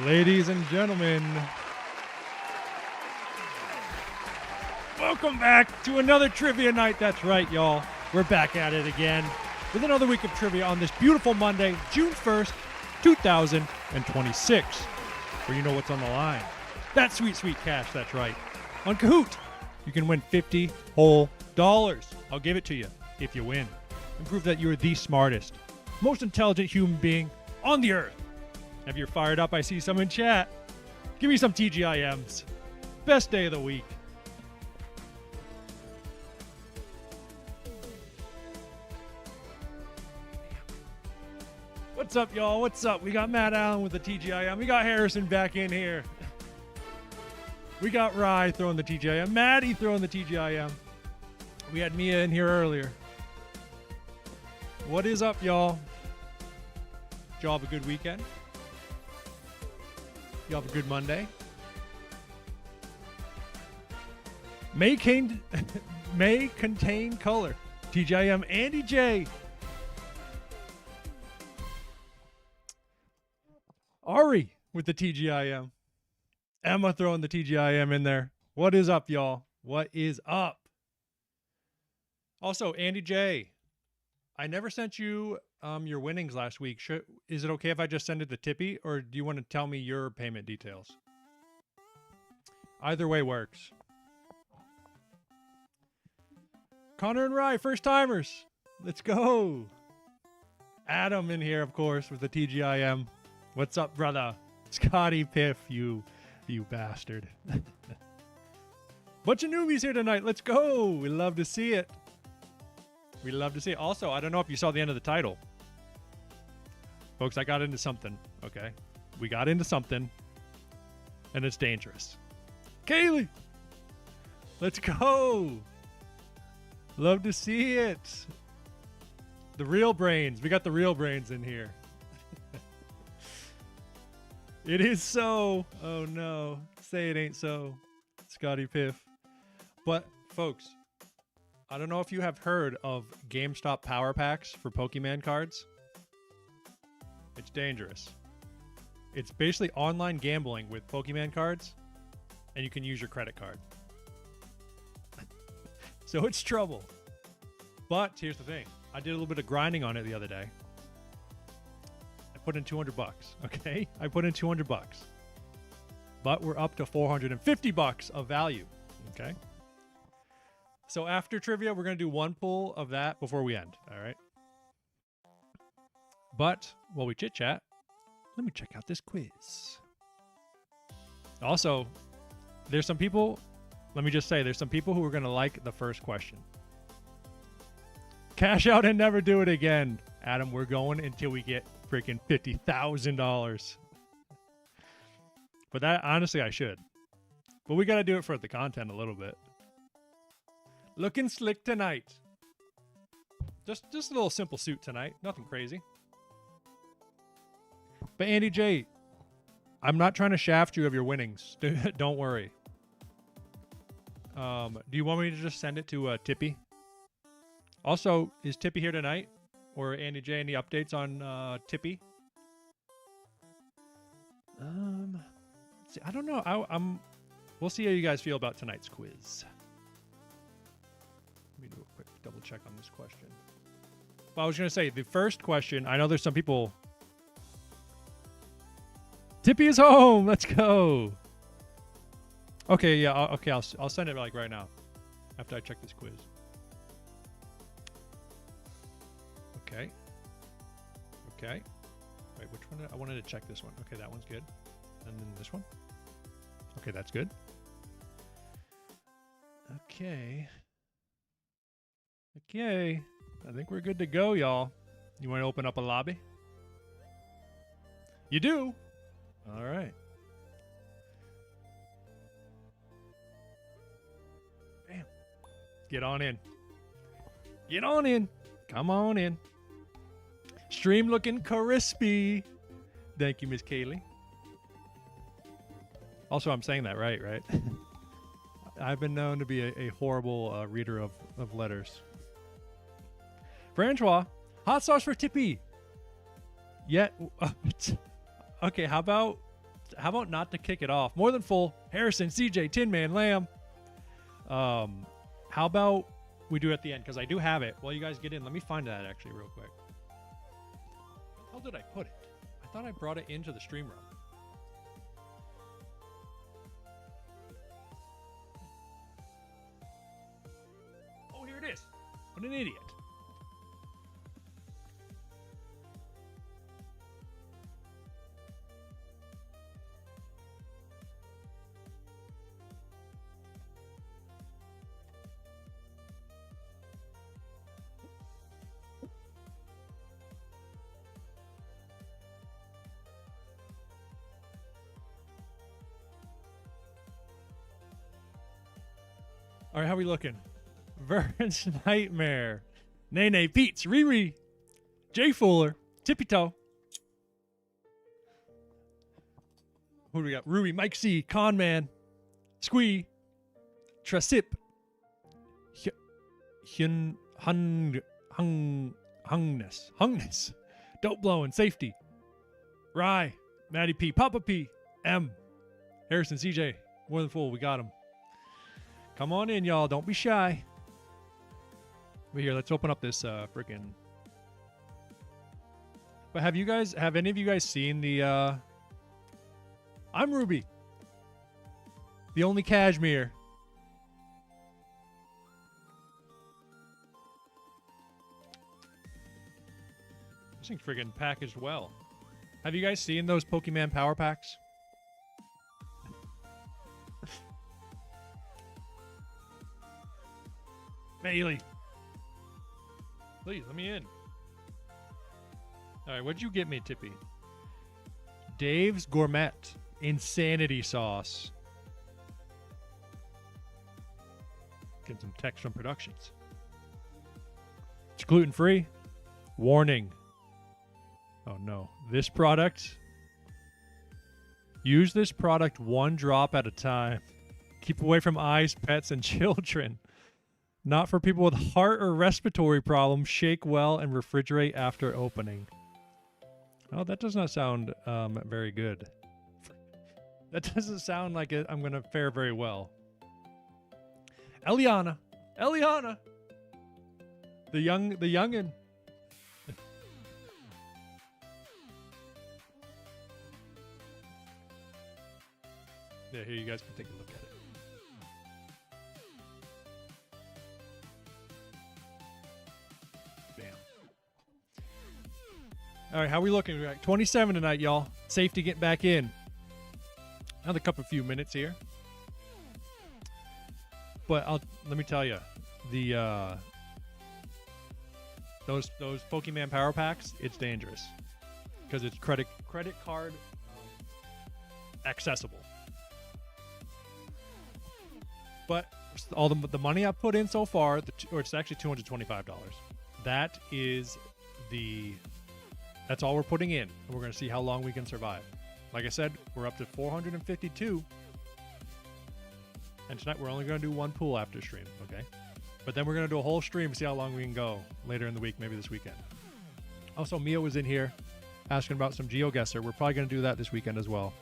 Ladies and gentlemen, welcome back to another trivia night. That's right, y'all. We're back at it again with another week of trivia on this beautiful Monday, June 1st, 2026. Where you know what's on the line. That sweet, sweet cash, that's right. On Kahoot, you can win $50 whole. I'll give it to you if you win. And prove that you're the smartest, most intelligent human being on the earth. If you're fired up, I see some in chat. Give me some TGIMs. Best day of the week. What's up, y'all? What's up? We got Matt Allen with the TGIM. We got Harrison back in here. We got Rye throwing the TGIM. Maddie throwing the TGIM. We had Mia in here earlier. What is up, y'all? Did y'all have a good weekend? Y'all have a good Monday? May contain color. TGIM Andy J. Ari with the TGIM. Emma throwing the TGIM in there. What is up, y'all? What is up? Also, Andy J. I never sent you your winnings last week. Is it okay if I just send it to Tippy, or do you want to tell me your payment details? Either way works. Connor and Rye, first timers. Let's go. Adam in here, of course, with the TGIM. What's up, brother? Scotty Piff, you bastard. Bunch of newbies here tonight. Let's go. We love to see it. We love to see it. Also, I don't know if you saw the end of the title. Folks, I got into something, okay? We got into something, and it's dangerous. Kaylee! Let's go! Love to see it. The real brains. We got the real brains in here. It is so. Oh, no. Say it ain't so. Scotty Piff. But, folks, I don't know if you have heard of GameStop power packs for Pokemon cards. It's dangerous. It's basically online gambling with Pokemon cards, and you can use your credit card. So it's trouble. But here's the thing. I did a little bit of grinding on it the other day. I put in $200, okay? I put in $200. But we're up to $450 of value, okay? So after trivia, we're going to do one pull of that before we end, all right? But while we chit-chat, let me check out this quiz. Also, there's some people, let me just say, there's some people who are going to like the first question. Cash out and never do it again. Adam, we're going until we get freaking $50,000. But that, honestly, I should. But we got to do it for the content a little bit. Looking slick tonight. Just a little simple suit tonight. Nothing crazy. But Andy J, I'm not trying to shaft you of your winnings. Don't worry. Do you want me to just send it to Tippy? Also, is Tippy here tonight? Or Andy J, any updates on Tippy? I don't know. We'll see how you guys feel about tonight's quiz. Let me do a quick double check on this question. Well, I was going to say, the first question, I know there's some people. Tippy is home. Let's go. Okay, yeah. Okay, I'll send it like right now after I check this quiz. Okay. Okay. Wait, which one? I wanted to check this one. Okay, that one's good. And then this one. Okay, that's good. Okay. Okay. I think we're good to go, y'all. You want to open up a lobby? You do? All right. Bam. Get on in. Get on in. Come on in. Stream looking crispy. Thank you, Miss Kaylee. Also, I'm saying that right? I've been known to be a horrible reader of letters. Francois, hot sauce for Tippy. Yeah. Okay, how about not to kick it off? More than full. Harrison, CJ, Tin Man, Lamb. How about we do it at the end? Because I do have it. While you guys get in, let me find that actually real quick. How did I put it? I thought I brought it into the stream room. Oh, here it is. What an idiot. All right, how we looking? Vern's Nightmare, Nene, Pete's, Riri, Jay Fuller, Tippy Toe. Who do we got? Ruby, Mike C, Con Man, Squee, Trasip, Hungness, Dope Blowing, Safety, Rye, Maddie P, Papa P, M, Harrison, CJ, more than full. We got him. Come on in, y'all. Don't be shy. But here, let's open up this freaking. But have any of you guys seen the I'm Ruby. The only cashmere. This thing's freaking packaged well. Have you guys seen those Pokemon Power Packs? Bailey. Please, let me in. All right, what'd you get me, Tippy? Dave's Gourmet Insanity Sauce. Get some text from Productions. It's gluten-free. Warning. Oh, no. This product. Use this product 1 drop at a time. Keep away from eyes, pets, and children. Not for people with heart or respiratory problems. Shake well and refrigerate after opening. Oh, that does not sound very good. That doesn't sound like I'm going to fare very well. Eliana. The youngin. Yeah, here you guys can take a look at it. All right, how we looking? We're at 27 tonight, y'all. Safety getting back in. Another few minutes here. But let me tell you, the those Pokemon Power Packs, it's dangerous because it's credit card accessible. But all the money I've put in so far, it's actually $225. That is That's all we're putting in, and we're going to see how long we can survive. Like I said, we're up to 452, and tonight we're only going to do 1 pool after stream, okay? But then we're going to do a whole stream, see how long we can go later in the week, maybe this weekend. Also, Mia was in here asking about some GeoGuessr. We're probably going to do that this weekend as well.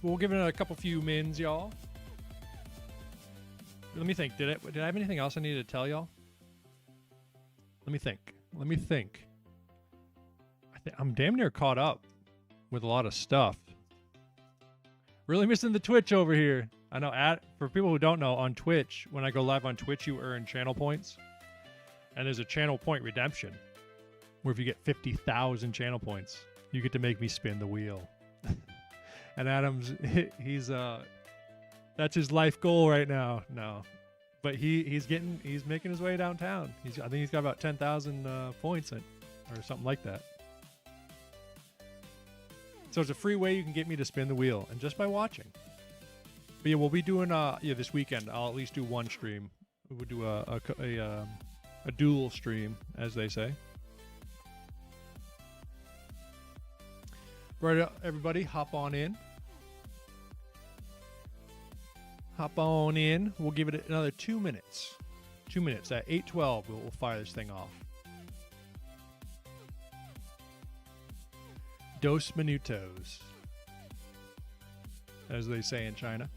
We'll give it a few mins, y'all. Let me think. Did I have anything else I needed to tell y'all? Let me think. I'm damn near caught up with a lot of stuff. Really missing the Twitch over here. I know, for people who don't know, on Twitch, when I go live on Twitch, you earn channel points. And there's a channel point redemption, where if you get 50,000 channel points, you get to make me spin the wheel. And Adam's, that's his life goal right now. No. But he's making his way downtown. I think he's got about 10,000 points or something like that. So it's a free way you can get me to spin the wheel, and just by watching. But yeah, we'll be doing this weekend. I'll at least do 1 stream. We'll do a dual stream, as they say. Right, everybody, hop on in. Hop on in. We'll give it another 2 minutes. 2 minutes. At 8:12, we'll fire this thing off. Dos minutos, as they say in China.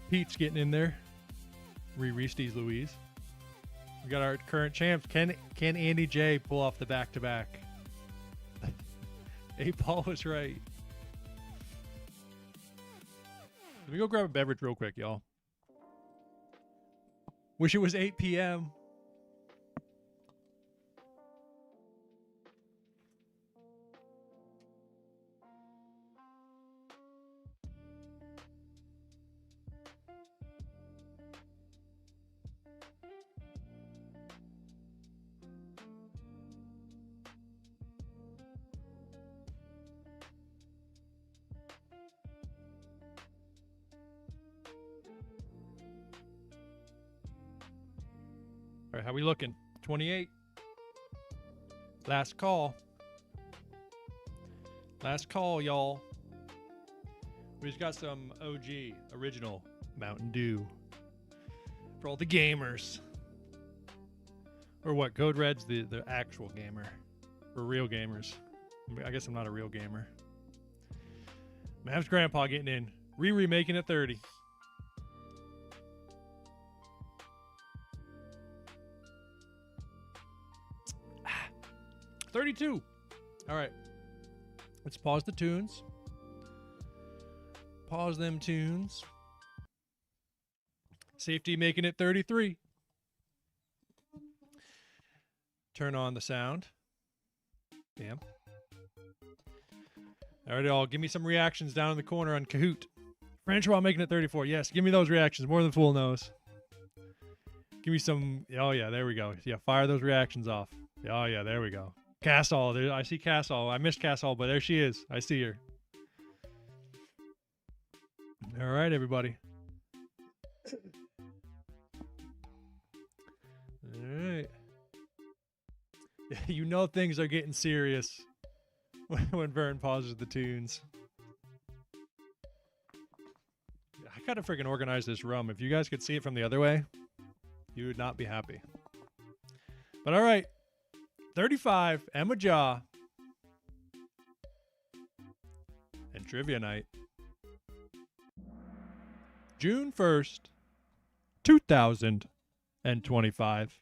Pete's getting in there. Reesty's Louise. We got our current champs. Can Andy J pull off the back-to-back? 8-Ball was right. Let me go grab a beverage real quick, y'all. Wish it was 8 p.m. All right, how we looking? 28. Last call. Last call, y'all. We just got some OG, original Mountain Dew for all the gamers. Or what? Code Red's the actual gamer. For real gamers. I guess I'm not a real gamer. Mav's grandpa getting in. Riri making it 30. Ah, 32. All right. Let's pause the tunes. Pause them tunes. Safety making it 33. Turn on the sound. Damn. All right, all. Give me some reactions down in the corner on Kahoot. Francois making it 34. Yes, give me those reactions. More than Fool knows. Give me some. Oh, yeah, there we go. Yeah, fire those reactions off. Oh, yeah, there we go. Cassall. I see Cassall. I missed Cassall, but there she is. I see her. All right, everybody. All right. You know things are getting serious when Vern pauses the tunes. I gotta freaking organize this rum. If you guys could see it from the other way, you would not be happy. But all right. 35, Emma Jaw. And Trivia Night. June 1st, 2025.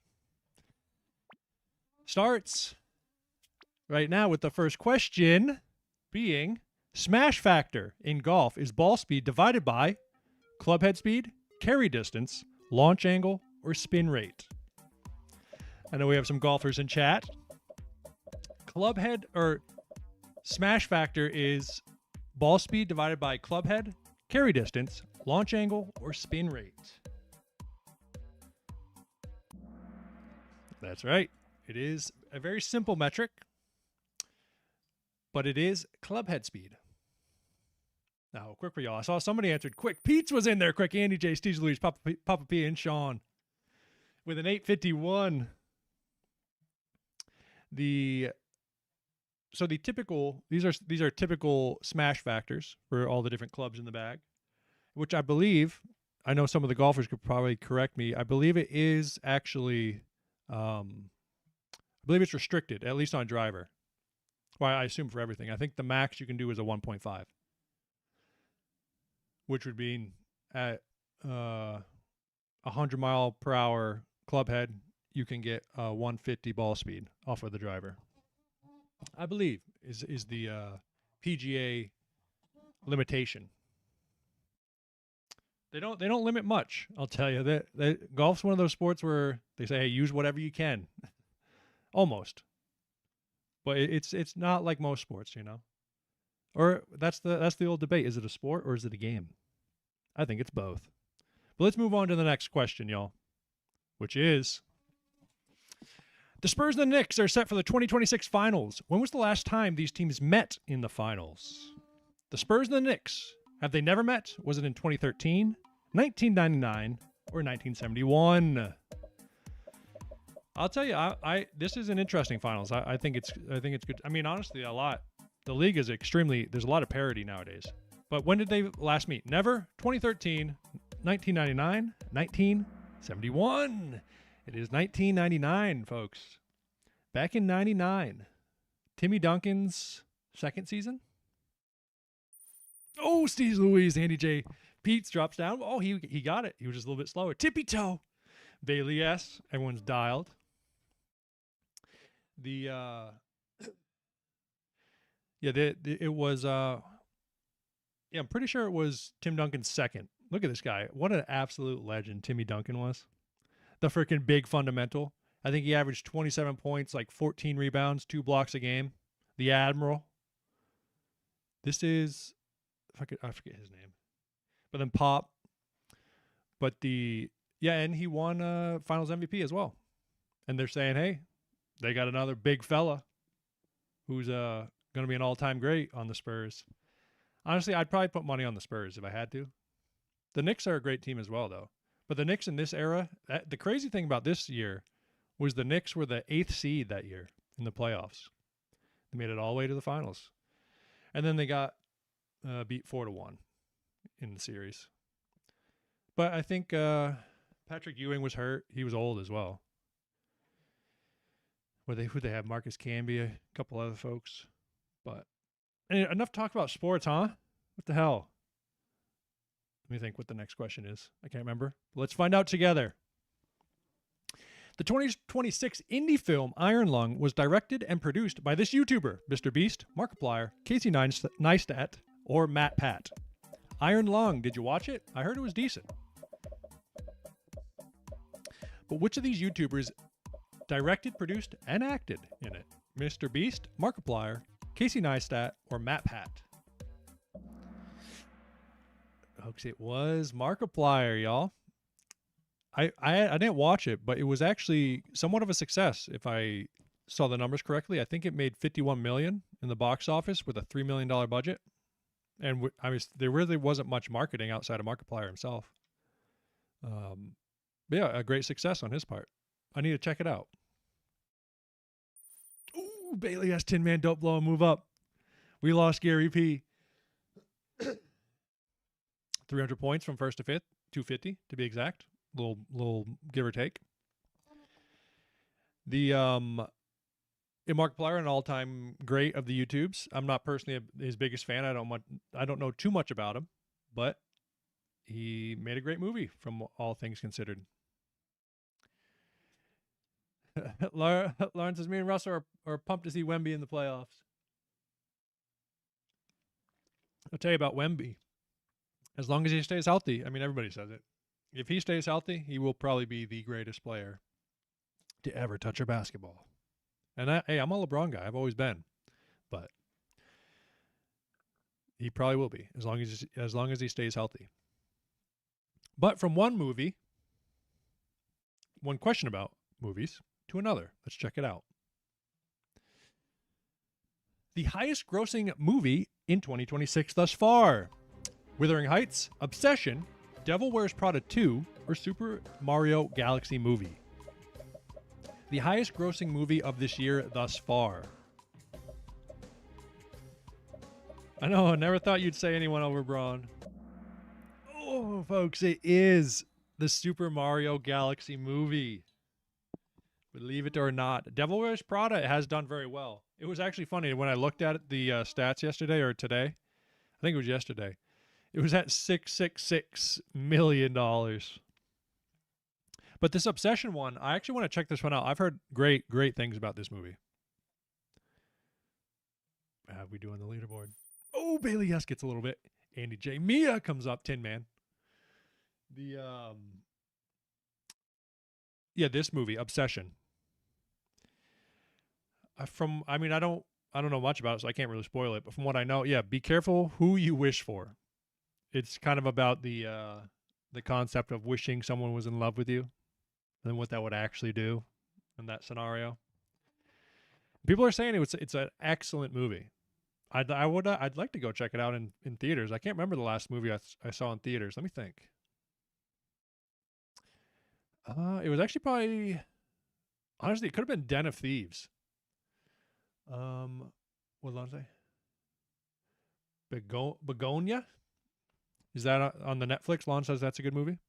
Starts right now with the first question being, smash factor in golf is ball speed divided by club head speed, carry distance, launch angle, or spin rate. I know we have some golfers in chat. Club head or smash factor is ball speed divided by club head, carry distance, launch angle, or spin rate. That's right. It is a very simple metric, but it is club head speed. Now, quick for y'all. I saw somebody answered quick. Pete's was in there. Quick. Andy J, Steve Louise, Papa P, and Sean with an 851. So the typical, these are typical smash factors for all the different clubs in the bag, which I believe, I know some of the golfers could probably correct me. I believe it is actually, I believe it's restricted, at least on driver. Well, I assume for everything. I think the max you can do is a 1.5, which would mean at 100 mile per hour club head, you can get 150 ball speed off of the driver. I believe is the PGA limitation. They don't limit much. I'll tell you that golf's one of those sports where they say, hey, use whatever you can. Almost. But it's not like most sports, you know. Or that's the old debate. Is it a sport or is it a game? I think it's both. But let's move on to the next question, y'all. Which is, the Spurs and the Knicks are set for the 2026 finals. When was the last time these teams met in the finals? The Spurs and the Knicks, have they never met? Was it in 2013, 1999, or 1971? I'll tell you, this is an interesting finals. I think it's good. I mean, honestly, a lot. The league is there's a lot of parity nowadays. But when did they last meet? Never. 2013, 1999, 1971. It is 1999, folks. Back in 99. Timmy Duncan's second season. Oh, Steve Louise, Andy J. Pete's drops down. Oh, he got it. He was just a little bit slower. Tippy toe. Bailey S. Everyone's dialed. It was I'm pretty sure it was Tim Duncan's second. Look at this guy. What an absolute legend Timmy Duncan was. The freaking big fundamental. I think he averaged 27 points, like 14 rebounds, 2 blocks a game. The Admiral. This is, I forget his name. But then Pop. But and he won Finals MVP as well. And they're saying, hey, they got another big fella who's going to be an all-time great on the Spurs. Honestly, I'd probably put money on the Spurs if I had to. The Knicks are a great team as well, though. But the Knicks in this era, the crazy thing about this year was the Knicks were the 8th seed that year in the playoffs. They made it all the way to the finals. And then they got beat 4-1 in the series. But I think Patrick Ewing was hurt. He was old as well. Who'd they have? Marcus Camby, a couple other folks. But enough talk about sports, huh? What the hell? Let me think what the next question is. I can't remember. Let's find out together. The 2026 indie film Iron Lung was directed and produced by this YouTuber, Mr. Beast, Markiplier, Casey Neistat, or Matt Pat. Iron Lung, did you watch it? I heard it was decent. But which of these YouTubers directed, produced, and acted in it? Mr. Beast, Markiplier, Casey Neistat, or Matt Pat? Folks, it was Markiplier, y'all. I didn't watch it, but it was actually somewhat of a success. If I saw the numbers correctly, I think it made $51 million in the box office with a $3 million budget. And there really wasn't much marketing outside of Markiplier himself. But yeah, a great success on his part. I need to check it out. Ooh, Bailey has Tin Man Dope Blow and move up. We lost Gary P. 300 points from first to fifth, 250 to be exact. Little give or take. Markiplier, an all-time great of the YouTubes. I'm not personally his biggest fan. I don't know too much about him, but he made a great movie from all things considered. Lawrence says, me and Russell are pumped to see Wemby in the playoffs. I'll tell you about Wemby. As long as he stays healthy, I mean, everybody says it. If he stays healthy, he will probably be the greatest player to ever touch a basketball. And I'm a LeBron guy. I've always been. But he probably will be as long as he stays healthy. But from one question about movies to another. Let's check it out. The highest grossing movie in 2026 thus far. Wuthering Heights, Obsession, Devil Wears Prada 2, or Super Mario Galaxy Movie. The highest grossing movie of this year thus far. I know, I never thought you'd say anyone over Braun. Oh, folks, it is the Super Mario Galaxy Movie. Believe it or not. Devil Wears Prada has done very well. It was actually funny when I looked at the stats yesterday or today. I think it was yesterday. It was at $666 million. But this Obsession one, I actually want to check this one out. I've heard great things about this movie. How we doing the leaderboard? Oh, Bailey yes gets a little bit. Andy J. Mia comes up, Tin Man. This movie, Obsession. I don't know much about it, so I can't really spoil it. But from what I know, be careful who you wish for. It's kind of about the concept of wishing someone was in love with you, and what that would actually do in that scenario. People are saying it's an excellent movie. I'd like to go check it out in theaters. I can't remember the last movie I saw in theaters. Let me think. It was actually probably, honestly, it could have been Den of Thieves. What did I say? Begonia? Is that on the Netflix? Lon says that's a good movie.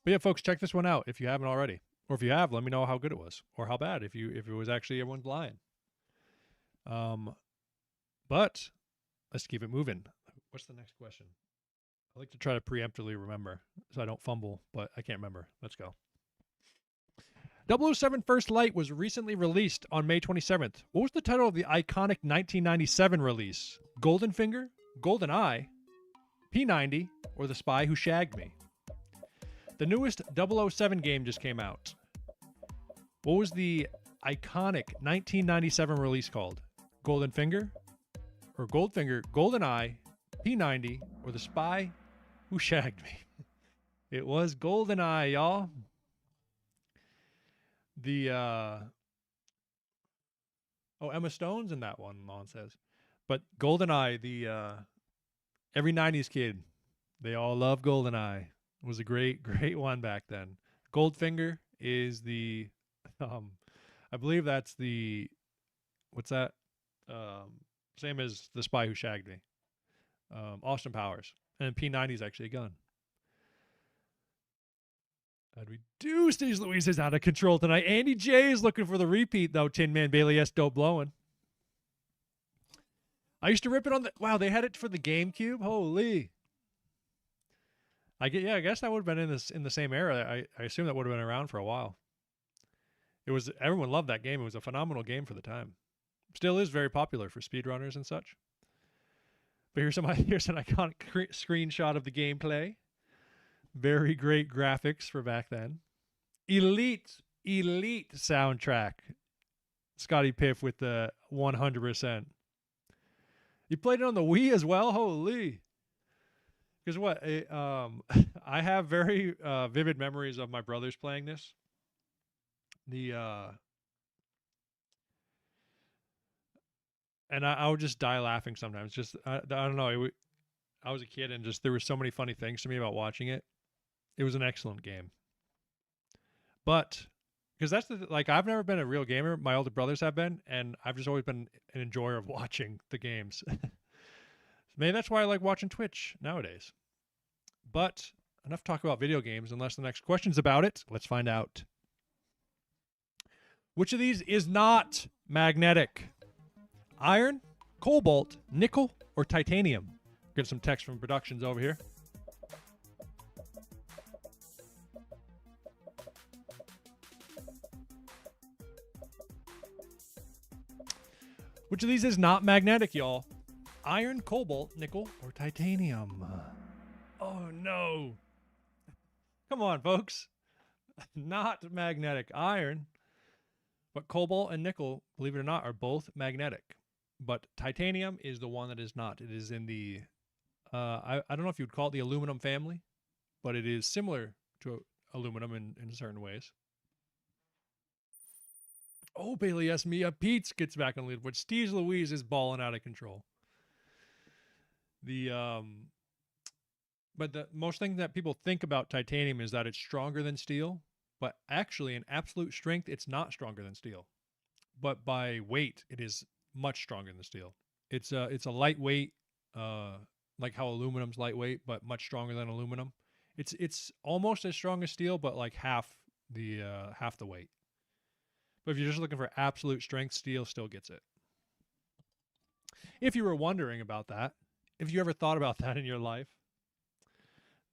But yeah, folks, check this one out if you haven't already. Or if you have, let me know how good it was or how bad if it was actually everyone's lying. But let's keep it moving. What's the next question? I like to try to preemptively remember so I don't fumble, but I can't remember. Let's go. 007 First Light was recently released on May 27th. What was the title of the iconic 1997 release? Goldenfinger, GoldenEye, P90, or The Spy Who Shagged Me? The newest 007 game just came out. What was the iconic 1997 release called? Goldenfinger, or Goldfinger, GoldenEye, P90, or The Spy Who Shagged Me? It was GoldenEye, y'all. Emma Stone's in that one, Lon says. But GoldenEye, every 90s kid, they all love GoldenEye. It was a great, great one back then. Goldfinger is I believe that's what's that? Same as The Spy Who Shagged Me. Austin Powers. And P90 is actually a gun. How'd we do? Steve Louise is out of control tonight. Andy J is looking for the repeat, though. Tin Man Bailey S. Dope blowing. I used to rip it on the... Wow, they had it for the GameCube? Holy. I guess that would have been in the same era. I assume that would have been around for a while. Everyone loved that game. It was a phenomenal game for the time. Still is very popular for speedrunners and such. But here's an iconic screenshot of the gameplay. Very great graphics for back then. Elite soundtrack. Scotty Piff with the 100%. You played it on the Wii as well? Holy. Because what? I have very vivid memories of my brothers playing this. And I would just die laughing sometimes. Just I don't know. I was a kid and just there were so many funny things to me about watching it. It was an excellent game. But because that's I've never been a real gamer. My older brothers have been, and I've just always been an enjoyer of watching the games. Maybe that's why I like watching Twitch nowadays. But enough talk about video games. Unless the next question's about it, let's find out. Which of these is not magnetic? Iron, cobalt, nickel, or titanium? Get some text from productions over here. Which of these is not magnetic, y'all? Iron, cobalt, nickel, or titanium? Oh, no. Come on, folks. Not magnetic. Iron, but cobalt and nickel, believe it or not, are both magnetic. But titanium is the one that is not. It is in the, I don't know if you would call it the aluminum family, but it is similar to aluminum in certain ways. Oh, Bailey S. Mia Pete's gets back on the leaderboard. Steve Louise is balling out of control. But the most thing that people think about titanium is that it's stronger than steel, but actually in absolute strength, it's not stronger than steel. But by weight, it is much stronger than steel. It's a lightweight, like how aluminum's lightweight, but much stronger than aluminum. It's almost as strong as steel, but like half the weight. But if you're just looking for absolute strength, steel still gets it. If you were wondering about that, if you ever thought about that in your life,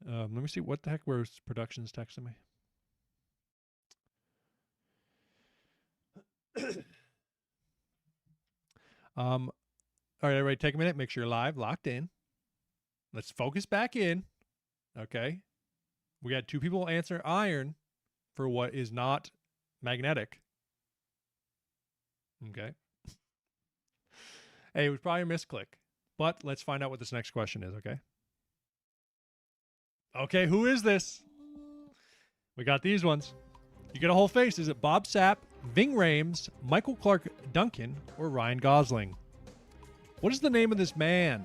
let me see what the heck were productions texting me. All right, everybody, take a minute. Make sure you're live, locked in. Let's focus back in. Okay, we had two people answer iron for what is not magnetic. Okay. Hey, it was probably a misclick, but let's find out what this next question is. Okay. Okay, who is this? We got these ones. You get a whole face. Is it Bob Sapp, Ving Rhames, Michael Clark Duncan, or Ryan Gosling? What is the name of this man?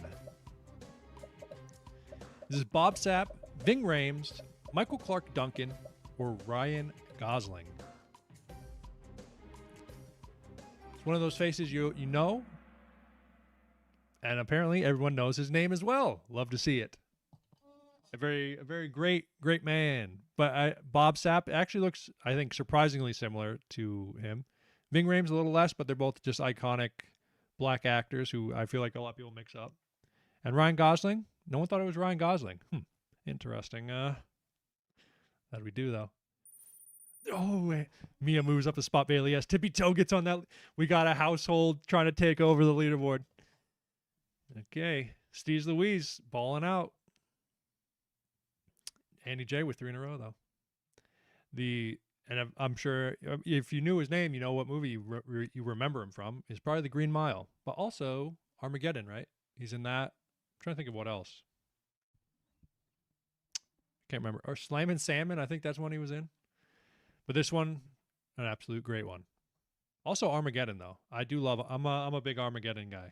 This is Bob Sapp, Ving Rhames, Michael Clark Duncan, or Ryan Gosling? It's one of those faces you know, and apparently everyone knows his name as well. Love to see it. A very great man. But Bob Sapp actually looks, I think, surprisingly similar to him. Ving Rhames a little less, but they're both just iconic black actors who I feel like a lot of people mix up. And Ryan Gosling, no one thought it was Ryan Gosling. Interesting. How do we do though? Oh, wait. Mia moves up a spot. Bailey, yes. Tippy Toe gets on that. We got a household trying to take over the leaderboard. Okay. Steez Louise balling out. Andy J with 3 in a row though. And I'm sure if you knew his name, you know what movie you remember him from. Is probably The Green Mile, but also Armageddon, right? He's in that. I'm trying to think of what else. Can't remember. Or Slammin' Salmon, I think that's one he was in. But this one, an absolute great one. Also Armageddon though. I do love. I'm a big Armageddon guy.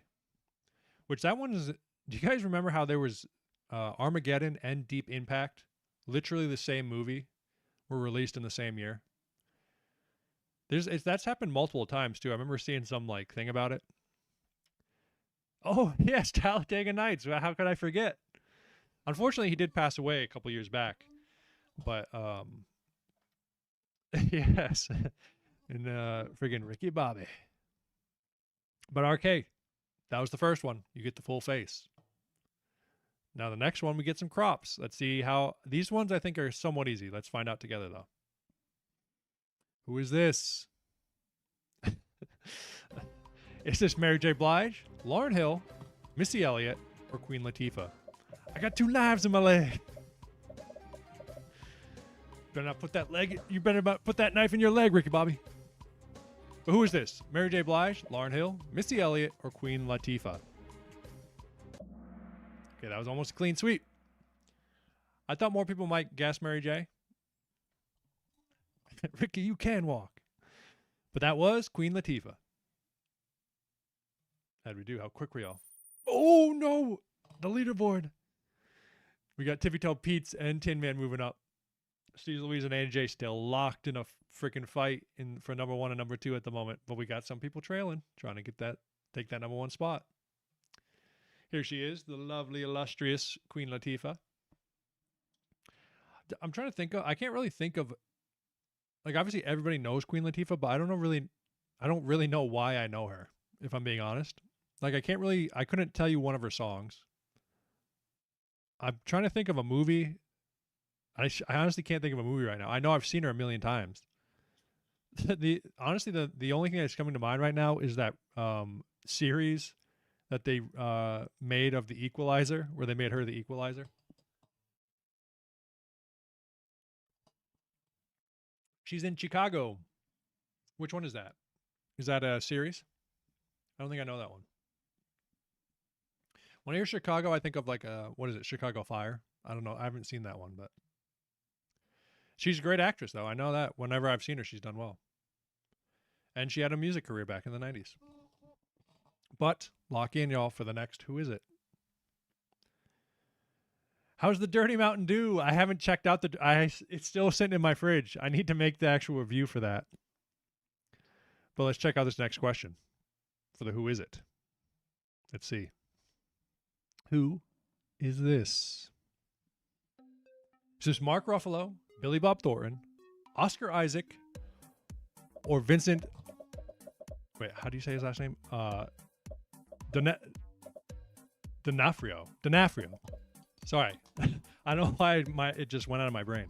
Which that one is. Do you guys remember how there was Armageddon and Deep Impact, literally the same movie, were released in the same year? That's happened multiple times too. I remember seeing some like thing about it. Oh yes, Talladega Nights. How could I forget? Unfortunately, he did pass away a couple years back. But yes, and friggin' Ricky Bobby. But RK, that was the first one. You get the full face. Now the next one, we get some crops. Let's see how these ones I think are somewhat easy. Let's find out together though. Who is this? Is this Mary J. Blige, Lauryn Hill, Missy Elliott, or Queen Latifah? I got 2 knives in my leg. Better not put that leg. You better not put that knife in your leg, Ricky Bobby. But who is this? Mary J. Blige, Lauryn Hill, Missy Elliott, or Queen Latifah? Okay, that was almost a clean sweep. I thought more people might guess Mary J. Ricky, you can walk. But that was Queen Latifah. How'd we do? How quick were y'all? Oh, no. The leaderboard. We got Tippy Toe Pete's and Tin Man moving up. Steve Louise and AJ still locked in a freaking fight for number 1 and number 2 at the moment. But we got some people trailing, trying to take that number 1 spot. Here she is, the lovely, illustrious Queen Latifah. I'm trying to think of, I can't really think of, like obviously everybody knows Queen Latifah, but I don't really know why I know her, if I'm being honest. Like I couldn't tell you one of her songs. I'm trying to think of a movie. I honestly can't think of a movie right now. I know I've seen her a million times. Honestly, the only thing that's coming to mind right now is that series that they made of the Equalizer, where they made her the Equalizer. She's in Chicago. Which one is that? Is that a series? I don't think I know that one. When I hear Chicago, I think of like what is it? Chicago Fire. I don't know. I haven't seen that one, but she's a great actress, though. I know that. Whenever I've seen her, she's done well. And she had a music career back in the 90s. But lock in, y'all, for the next Who Is It? How's the Dirty Mountain Dew? I haven't checked out it's still sitting in my fridge. I need to make the actual review for that. But let's check out this next question for the Who Is It? Let's see. Who is this? Is this Mark Ruffalo, Billy Bob Thornton, Oscar Isaac, or Vincent? Wait, how do you say his last name? D'Onofrio. Sorry, I don't know why it just went out of my brain.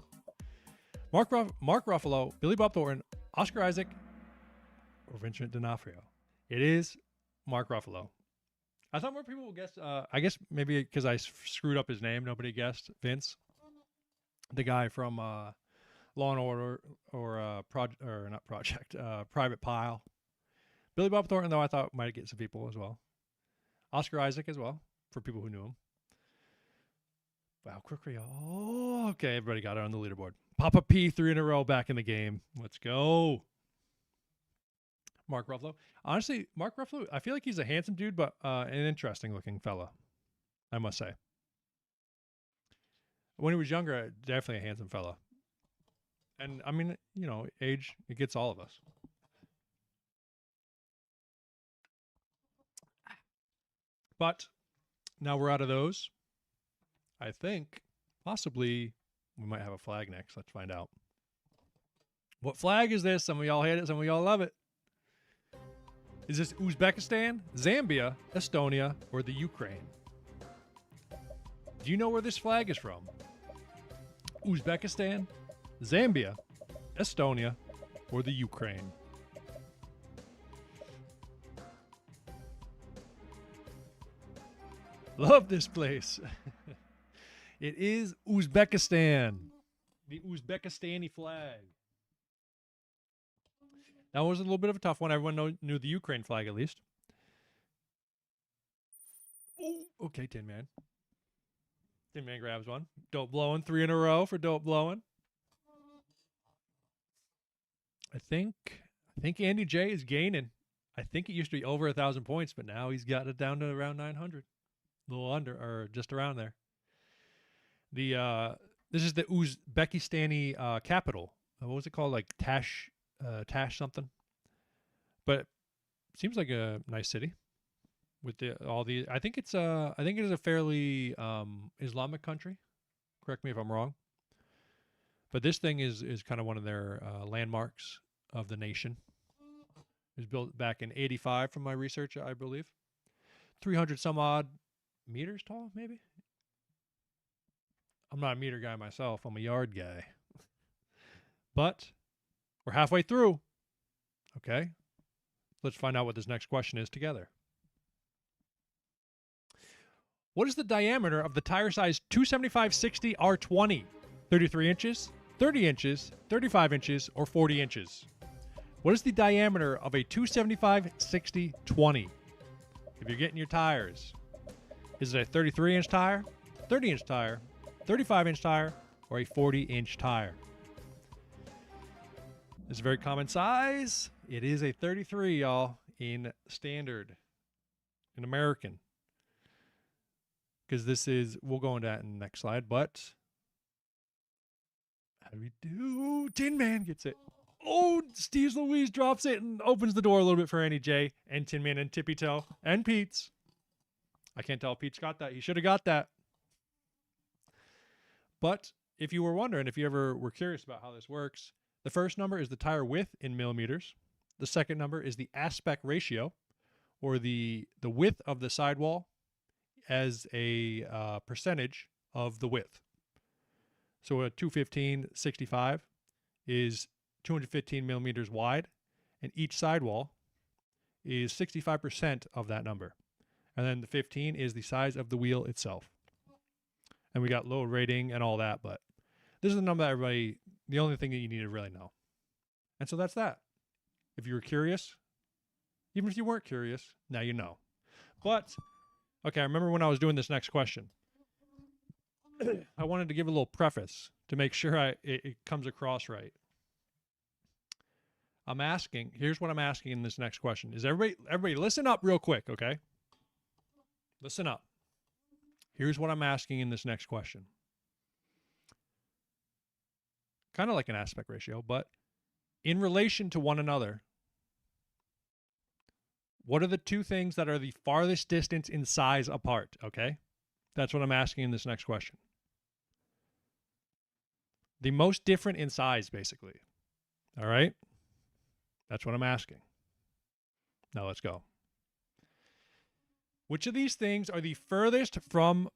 Mark Ruffalo, Billy Bob Thornton, Oscar Isaac, or Vincent D'Onofrio. It is Mark Ruffalo. I thought more people would guess. I guess maybe because I screwed up his name, nobody guessed Vince, the guy from Law and Order or Private Pile. Billy Bob Thornton, though, I thought might get some people as well. Oscar Isaac as well, for people who knew him. Wow, quickly. Oh, okay, everybody got it on the leaderboard. Papa P, 3 in a row back in the game. Let's go. Mark Ruffalo. Honestly, Mark Ruffalo, I feel like he's a handsome dude, but an interesting looking fella, I must say. When he was younger, definitely a handsome fella. And I mean, you know, age, it gets all of us. But now we're out of those. I think Possibly we might have a flag next. Let's find out. What flag is this? Some of y'all hate it. Some of y'all love it. Is this Uzbekistan, Zambia, Estonia, or the Ukraine? Do you know where this flag is from? Uzbekistan, Zambia, Estonia, or the Ukraine? Love this place. It is Uzbekistan. The Uzbekistani flag. That was a little bit of a tough one. Everyone knew the Ukraine flag at least. Oh, okay, Tin Man. Tin Man grabs one. Dope blowing. 3 in a row for dope blowing. I think Andy J is gaining. I think it used to be over 1,000 points, but now he's got it down to around 900. A little under, or just around there. This is the Uzbekistani capital. What was it called? Like Tash something. But it seems like a nice city with I think it is a fairly Islamic country. Correct me if I'm wrong. But this thing is kind of one of their landmarks of the nation. It was built back in 85 from my research, I believe. 300 some odd meters tall, maybe? I'm not a meter guy myself. I'm a yard guy. But we're halfway through. Okay. Let's find out what this next question is together. What is the diameter of the tire size 275/60 R20? 33 inches, 30 inches, 35 inches, or 40 inches? What is the diameter of a 275/60/20? If you're getting your tires, is it a 33-inch tire, 30-inch tire, 35-inch tire, or a 40-inch tire? It's a very common size. It is a 33, y'all, in standard, in American. Because this is, we'll go into that in the next slide, but how do we do? Tin Man gets it. Oh, Steve Louise drops it and opens the door a little bit for Annie J and Tin Man and Tippy Toe and Pete's. I can't tell if Pete's got that. He should have got that. But if you were wondering, if you ever were curious about how this works, the first number is the tire width in millimeters. The second number is the aspect ratio, or the width of the sidewall as a percentage of the width. So a 215/65 is 215 millimeters wide, and each sidewall is 65% of that number. And then the 15 is the size of the wheel itself. And we got load rating and all that, but this is the number that everybody, the only thing that you need to really know. And so that's that. If you were curious, even if you weren't curious, now you know. But, okay, I remember when I was doing this next question, I wanted to give a little preface to make sure it comes across right. I'm asking, here's what I'm asking in this next question. Is everybody listen up real quick, okay? Listen up. Here's what I'm asking in this next question. Kind of like an aspect ratio, but in relation to one another, what are the two things that are the farthest distance in size apart, okay? That's what I'm asking in this next question. The most different in size, basically. All right? That's what I'm asking. Now let's go. Which of these things are the furthest from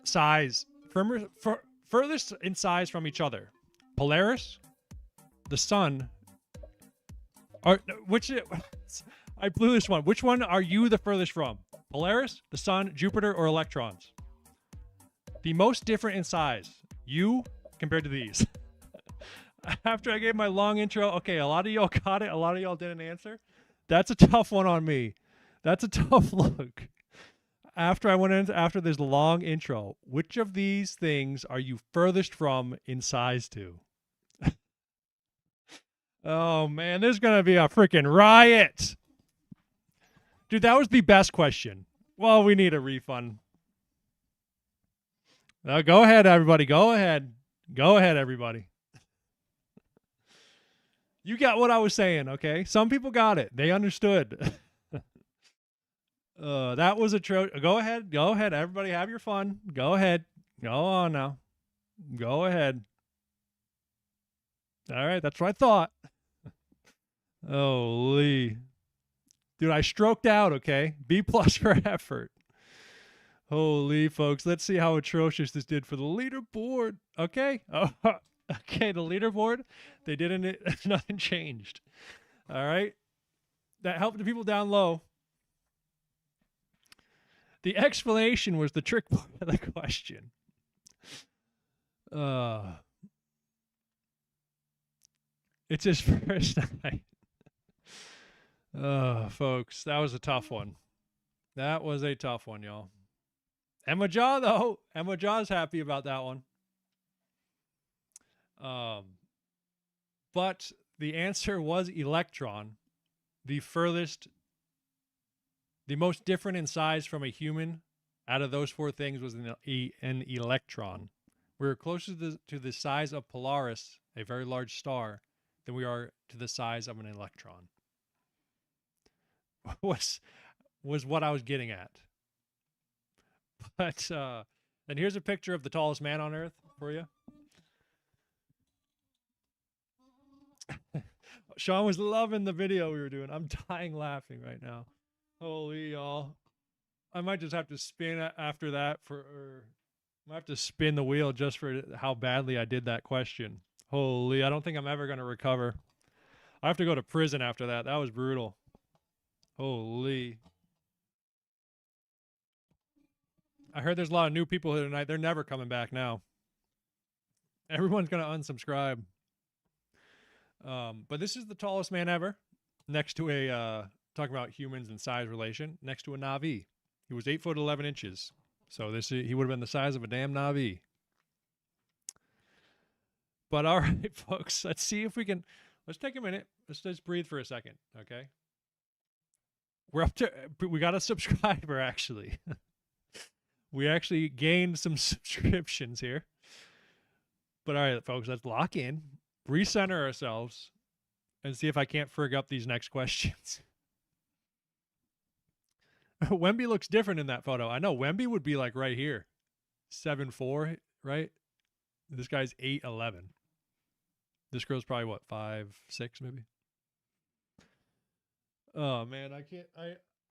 size, furthest in size from each other? Polaris, the sun, or which? I blew this one. Which one are you the furthest from? Polaris, the sun, Jupiter, or electrons? The most different in size, you compared to these. After I gave my long intro, okay, a lot of y'all got it. A lot of y'all didn't answer. That's a tough one on me. That's a tough look. After this long intro, which of these things are you furthest from in size to? Oh man, there's gonna be a freaking riot. Dude, that was the best question. Well, we need a refund. Go ahead, everybody. Go ahead. Go ahead, everybody. You got what I was saying, okay? Some people got it. They understood. That was a go ahead. Go ahead. Everybody have your fun. Go ahead. Go on now. Go ahead. All right, that's what I thought. Holy. Dude, I stroked out, okay? B plus for effort. Holy folks, let's see how atrocious this did for the leaderboard. Okay. Oh, okay, the leaderboard, they didn't, nothing changed. All right. That helped the people down low. The explanation was the trick part of the question. It's his first night. Folks, that was a tough one. That was a tough one, y'all. Emma Jaw, though. Emma Jaw's happy about that one. But the answer was electron. The furthest, the most different in size from a human out of those four things was an electron. We were closer to the size of Polaris, a very large star, than we are to the size of an electron. Was what I was getting at. But and here's a picture of the tallest man on Earth for you. Sean was loving the video we were doing. I'm dying laughing right now. Holy y'all. I might just have to spin after that I might have to spin the wheel just for how badly I did that question. Holy, I don't think I'm ever going to recover. I have to go to prison after that. That was brutal. Holy. I heard there's a lot of new people here tonight. They're never coming back now. Everyone's going to unsubscribe. But this is the tallest man ever. Next to a, talking about humans and size relation, next to a Na'vi. He was 8 foot 11 inches. So he would have been the size of a damn Na'vi. But all right, folks, let's see if we can, let's take a minute. Let's just breathe for a second, okay? We're up to, we got a subscriber, actually. We actually gained some subscriptions here. But all right, folks, let's lock in, recenter ourselves, and see if I can't frig up these next questions. Wemby looks different in that photo. I know Wemby would be like right here. 7'4", right? This guy's 8'11". This girl's probably what, 5'6", maybe? Oh man, I can't.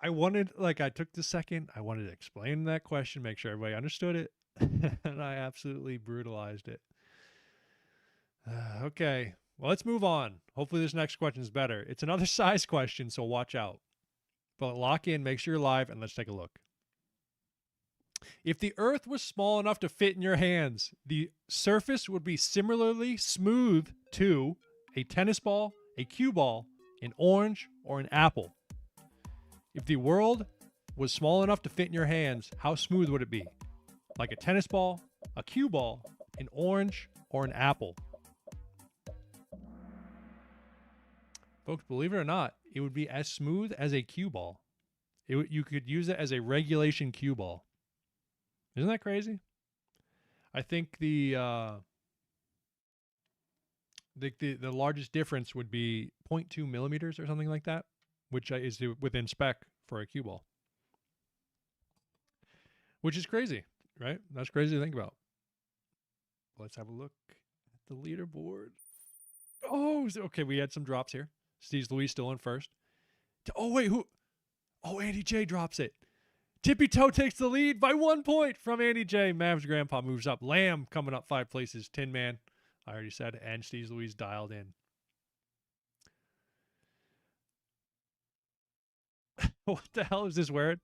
I wanted, like, I took the second. I wanted to explain that question, make sure everybody understood it, and I absolutely brutalized it. Okay, well, let's move on. Hopefully this next question is better. It's another size question, so watch out. But lock in, make sure you're live, and let's take a look. If the Earth was small enough to fit in your hands, the surface would be similarly smooth to a tennis ball, a cue ball, an orange, or an apple. If the world was small enough to fit in your hands, how smooth would it be? Like a tennis ball, a cue ball, an orange, or an apple? Folks, believe it or not, it would be as smooth as a cue ball. You could use it as a regulation cue ball. Isn't that crazy? I think the largest difference would be 0.2 millimeters or something like that, which is within spec for a cue ball. Which is crazy, right? That's crazy to think about. Let's have a look at the leaderboard. Oh, okay, we had some drops here. Steve Louise still in first. Oh, wait, who? Oh, Andy J drops it. Tippy Toe takes the lead by 1 point from Andy J. Mav's grandpa moves up. Lamb coming up 5 places. Tin Man, I already said, and Steve Louise dialed in. What the hell is this word?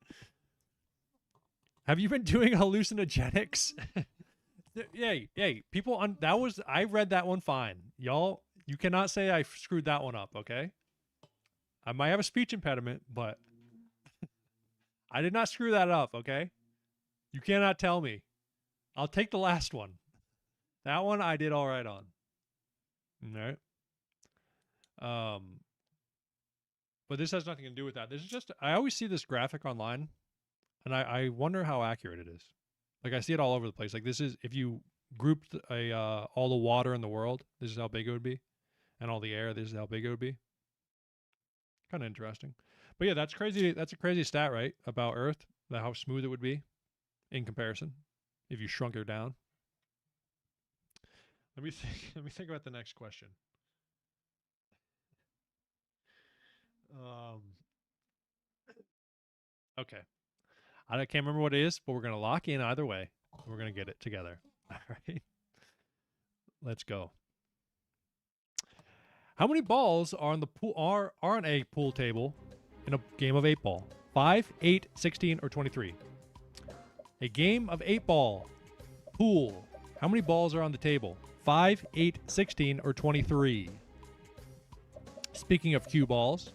Have you been doing hallucinogenics? Yay, people on that was, I read that one fine. Y'all, you cannot say I screwed that one up, okay? I might have a speech impediment, but I did not screw that up, okay? You cannot tell me. I'll take the last one. That one I did all right on. All right. But this has nothing to do with that. This is just, I always see this graphic online, and I wonder how accurate it is. Like, I see it all over the place. Like, this is, if you grouped all the water in the world, this is how big it would be. And all the air, this is how big it would be. Kind of interesting. But yeah, that's crazy. That's a crazy stat, right? About Earth, how smooth it would be in comparison if you shrunk her down. Let me think. Let me think about the next question. Um, okay. I can't remember what it is, but we're gonna lock in either way. We're gonna get it together. All right. Let's go. How many balls are on the pool are on a pool table in a game of 8-ball? 5, 8, 16, or 23? A game of 8-ball pool. How many balls are on the table? 5, 8, 16, or 23? Speaking of cue balls,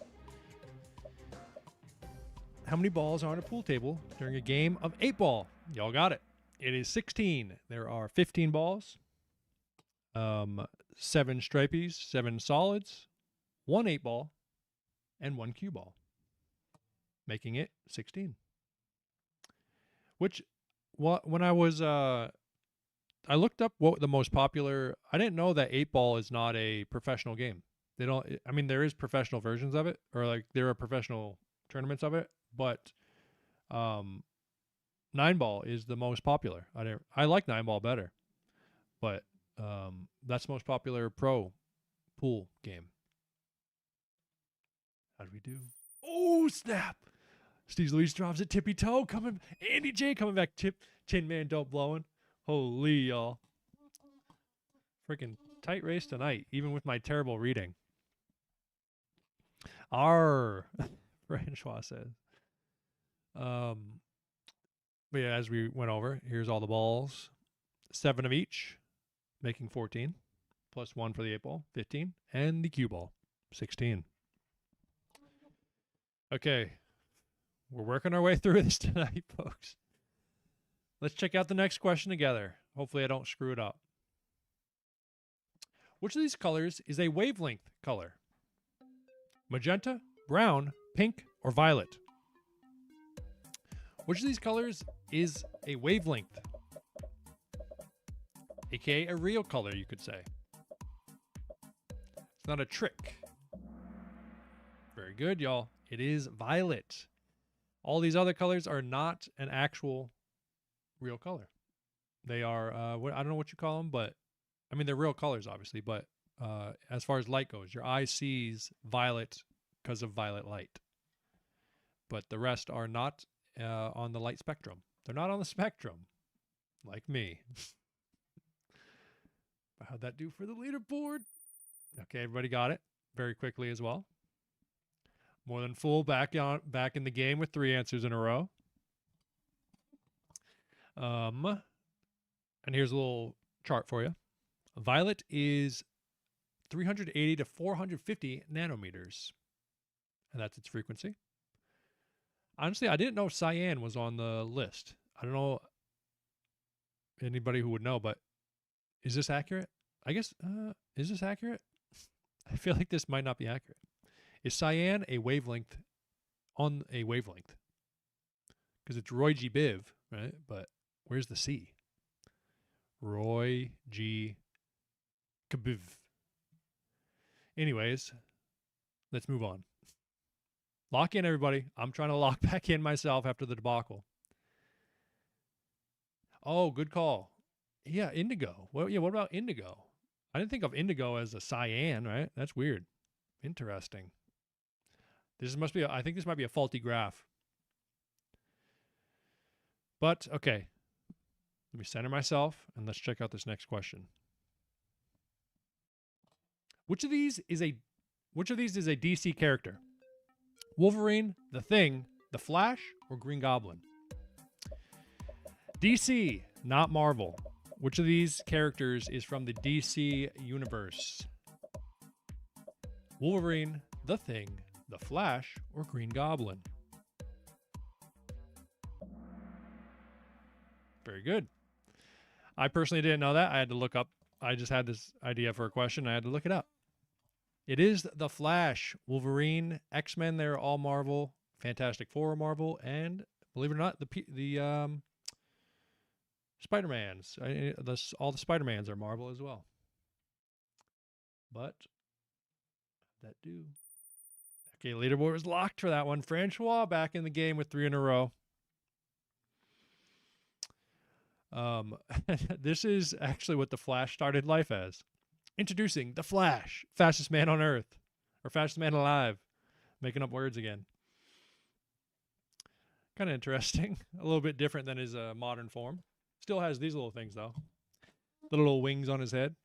how many balls are on a pool table during a game of 8-ball? Y'all got it. It is 16. There are 15 balls, 7 stripies, 7 solids, 1 8-ball, and 1 cue ball, making it 16. Which, when I was, I looked up what the most popular. I didn't know that 8-ball is not a professional game. They don't. I mean, there is professional versions of it, or like there are professional tournaments of it, but 9-ball is the most popular. I like 9-ball better, but that's the most popular pro pool game. How do we do? Oh, snap! Steve Luis drops it, tippy toe coming. Andy J coming back. Tin Man don't blowing. Holy y'all! Freaking tight race tonight, even with my terrible reading. Francois says. But yeah, as we went over, here's all the balls. 7 of each, making 14. Plus 1 for the 8-ball, 15. And the cue ball, 16. Okay. We're working our way through this tonight, folks. Let's check out the next question together. Hopefully I don't screw it up. Which of these colors is a wavelength color? Magenta, brown, pink, or violet? Which of these colors is a wavelength? AKA a real color, you could say. It's not a trick. Very good, y'all. It is violet. All these other colors are not an actual real color. They are, I don't know what you call them, but I mean, they're real colors, obviously, but as far as light goes, your eye sees violet because of violet light. But the rest are not on the light spectrum. They're not on the spectrum, like me. How'd that do for the leaderboard? Okay, everybody got it very quickly as well. More than full back in the game with 3 answers in a row. And here's a little chart for you. Violet is 380 to 450 nanometers, and that's its frequency. Honestly, I didn't know cyan was on the list. I don't know anybody who would know, but is this accurate? I guess, is this accurate? I feel like this might not be accurate. Is cyan a wavelength on a wavelength? Because it's Roy G. Biv, right? But where's the C? Roy G. Biv. Anyways, let's move on. Lock in, everybody. I'm trying to lock back in myself after the debacle. Oh, good call. Yeah, indigo. Well, yeah, what about indigo? I didn't think of indigo as a cyan, right? That's weird. Interesting. I think this might be a faulty graph. But, okay. Let me center myself, and let's check out this next question. Which of these is a DC character? Wolverine, The Thing, The Flash, or Green Goblin? DC, not Marvel. Which of these characters is from the DC universe? Wolverine, The Thing, The Flash, or Green Goblin? Very good. I personally didn't know that. I had to look up. I just had this idea for a question. I had to look it up. It is The Flash, Wolverine, X-Men. They're all Marvel. Fantastic Four are Marvel, and believe it or not, the Spider-Mans. All the Spider-Mans are Marvel as well. But that do. Okay, leaderboard was locked for that one. Francois back in the game with 3 in a row. This is actually what the Flash started life as. Introducing the Flash, fastest man on Earth, or fastest man alive. Making up words again. Kind of interesting. A little bit different than his modern form. Still has these little things though. The little wings on his head.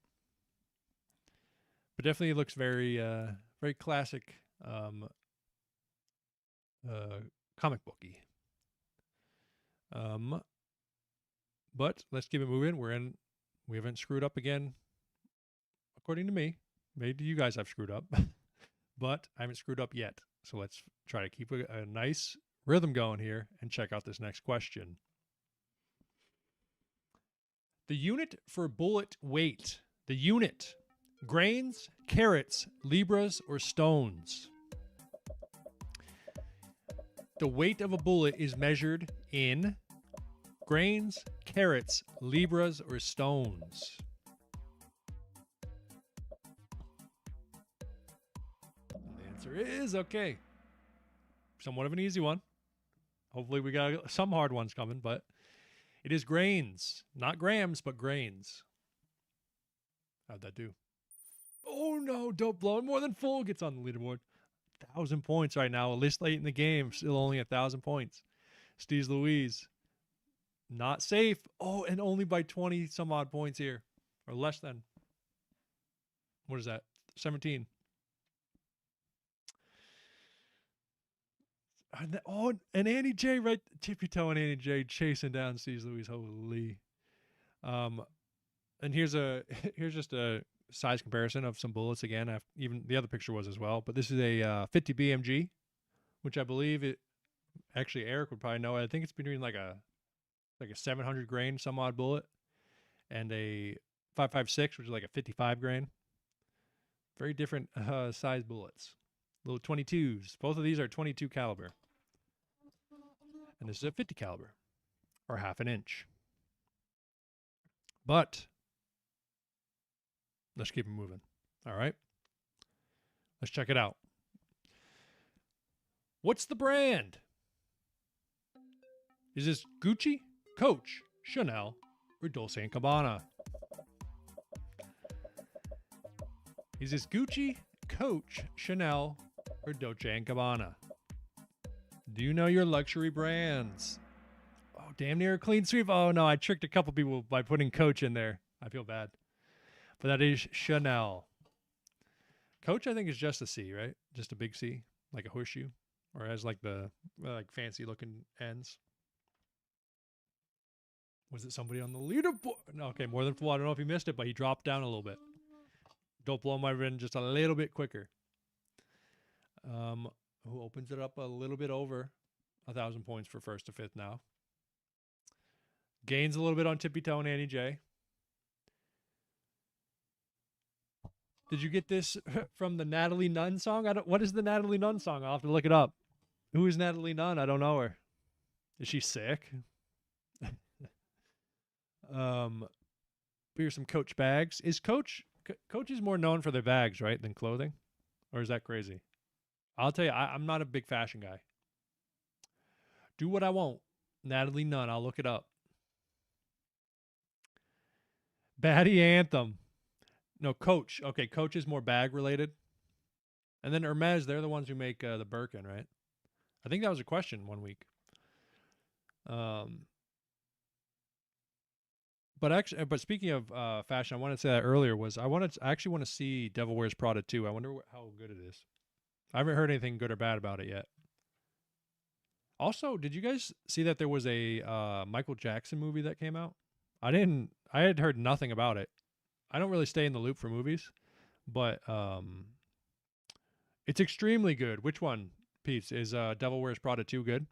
But definitely looks very, very classic, comic booky. But let's keep it moving. We haven't screwed up again, according to me. Maybe you guys have screwed up, but I haven't screwed up yet. So let's try to keep a nice rhythm going here and check out this next question. The unit for bullet weight. The unit. Grains, carats, libras, or stones. The weight of a bullet is measured in grains, carats, libras, or stones. The answer is okay. Somewhat of an easy one. Hopefully we got some hard ones coming, but it is grains. Not grams, but grains. How'd that do? Oh no, don't blow it more than full. Gets on the leaderboard. 1,000 points right now, at least late in the game. Still only 1,000 points. Steez Louise. Not safe. Oh, and only by 20 some odd points here. Or less than. What is that? 17. Oh, and Annie J, right? Tippy toe and Annie J chasing down Steez Louise. Holy. And here's just a size comparison of some bullets again. Even the other picture was as well, but this is a 50 BMG, which I believe it. Actually, Eric would probably know. I think it's between like a 700 grain some odd bullet, and a 5.56, which is like a 55 grain. Very different size bullets. Little 22s. Both of these are 22 caliber, and this is a 50 caliber, or half an inch. But let's keep it moving. All right. Let's check it out. What's the brand? Is this Gucci, Coach, Chanel, or Dolce & Gabbana? Is this Gucci, Coach, Chanel, or Dolce & Gabbana? Do you know your luxury brands? Oh, damn near a clean sweep. Oh, no, I tricked a couple people by putting Coach in there. I feel bad. But that is Chanel. Coach, I think, is just a C, right? Just a big C, like a horseshoe, or has like the fancy looking ends. Was it somebody on the leaderboard? No, okay, more than full. I don't know if he missed it, but he dropped down a little bit. Don't blow my wind just a little bit quicker. Who opens it up a little bit over 1,000 points for first to fifth now. Gains a little bit on Tippy Toe and Annie J. Did you get this from the Natalie Nunn song? What is the Natalie Nunn song? I'll have to look it up. Who is Natalie Nunn? I don't know her. Is she sick? Here's some Coach bags. Is Coach is more known for their bags, right, than clothing? Or is that crazy? I'll tell you, I'm not a big fashion guy. Do what I want. Natalie Nunn. I'll look it up. Baddie Anthem. No, Coach. Okay, Coach is more bag related. And then Hermes, they're the ones who make the Birkin, right? I think that was a question one week. But speaking of fashion, I wanted to say that earlier I actually want to see Devil Wears Prada 2. I wonder how good it is. I haven't heard anything good or bad about it yet. Also, did you guys see that there was a Michael Jackson movie that came out? I had heard nothing about it. I don't really stay in the loop for movies, but it's extremely good. Which one, Pete? Is Devil Wears Prada 2 good?